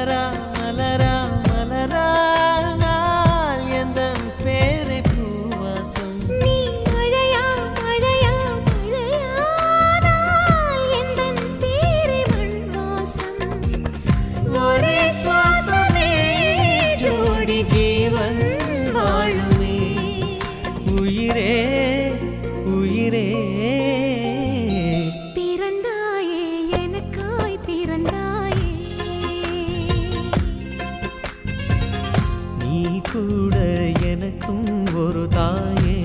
மலரா மலரா மலரா நாள் எந்தன் பேரை பூவாசம் நீ மழையா மழையா மழையானால் எந்தன் பேரை மண் வாசம் ஒரே சுவாசமே ஜோடி ஜீவன் வாழுமே உயிரே உயிரே பிறந்தாயே எனக்காய் பிறந்தாயே நீ கூட எனக்கும் ஒரு தாயே